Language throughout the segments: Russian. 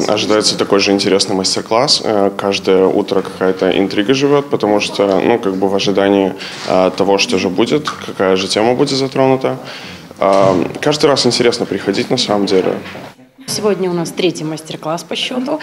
ожидается такой же интересный мастер-класс. Каждое утро какая-то интрига живет, потому что, ну, как бы в ожидании того, что же будет, какая же тема будет затронута. Каждый раз интересно приходить на самом деле. Сегодня у нас 3-й мастер-класс по счету.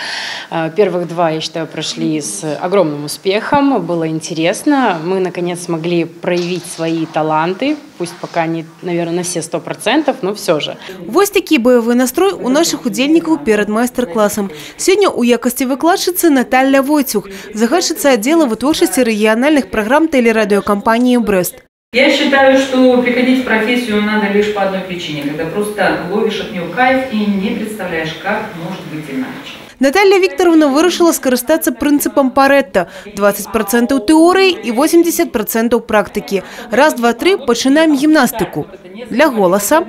Первых 2, я считаю, прошли с огромным успехом. Было интересно. Мы, наконец, смогли проявить свои таланты. Пусть пока не, наверное, на все 100%, но все же. Вось такі бойовий настрой у наших удзельнікаў перед майстар-классом. Сегодня у якости выкладчицы Наталья Войцюх, загадчица отдела вытворчасці региональных программ телерадиокомпании «Брест». Я считаю, что приходить в профессию надо лишь по одной причине, когда просто ловишь от нее кайф и не представляешь, как может быть иначе. Наталья Викторовна вырашила скористаться принципом Паретта. 20% теории и 80% практики. Раз, два, три, починаем гимнастику. Для голоса.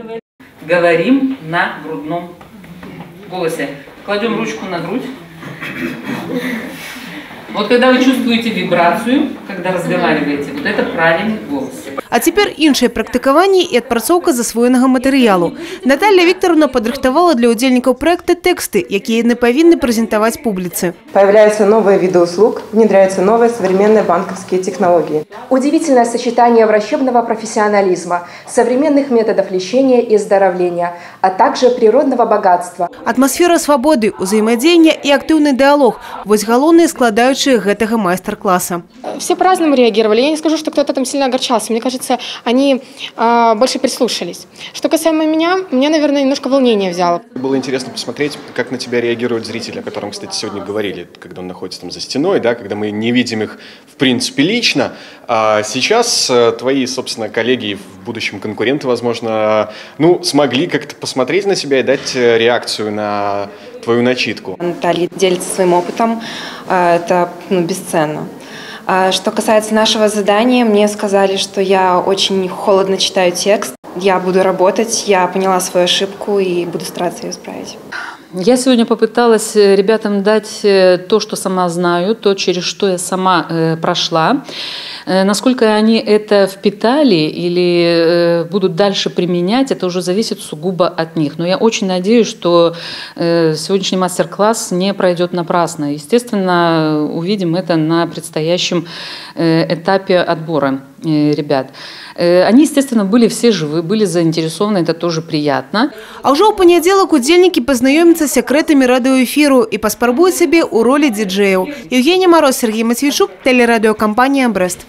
Говорим на грудном голосе. Кладем ручку на грудь. Вот когда вы чувствуете вибрацию, когда разговариваете, вот это правильный голос. А теперь іншае практыкаванне и адпрацоўка засвоенага матэрыялу. Наталья Викторовна подрыхтовала для удзельнікаў проекта тексты, якія яны павінны прэзентаваць публіцы. Появляются новые виды услуг, внедряются новые современные банковские технологии. Удивительное сочетание врачебного профессионализма, современных методов лечения и оздоровления, а также природного богатства. Атмосфера свободы, взаимодействия и активный диалог – вот галоўныя складаючыя гэтага майстар-класса. Все по-разному реагировали. Я не скажу, что кто-то там сильно огорчался. Мне кажется, они больше прислушались. Что касаемо меня, наверное, немножко волнение взяло. Было интересно посмотреть, как на тебя реагирует зритель, о котором, кстати, сегодня говорили, когда он находится там за стеной, да, когда мы не видим их, в принципе, лично. А сейчас твои, собственно, коллеги, в будущем конкуренты, возможно, ну, смогли как-то посмотреть на себя и дать реакцию на твою начитку. Наталья делится своим опытом, это бесценно. Что касается нашего задания, мне сказали, что я очень холодно читаю текст. Я буду работать, я поняла свою ошибку и буду стараться ее исправить. Я сегодня попыталась ребятам дать то, что сама знаю, то, через что я сама прошла. Насколько они это впитали или будут дальше применять, это уже зависит сугубо от них. Но я очень надеюсь, что сегодняшний мастер-класс не пройдет напрасно. Естественно, увидим это на предстоящем этапе отбора ребят. Они, естественно, были все живы, были заинтересованы, это тоже приятно. А уже ў панядзелак удзельнікі пазнаёмяцца з сакрэтамі радыёэфіру і паспрабуюць сябе ў ролі діджэяў. Евгения Мороз, Сергей Матвейчук, телерадиокомпания «Брест».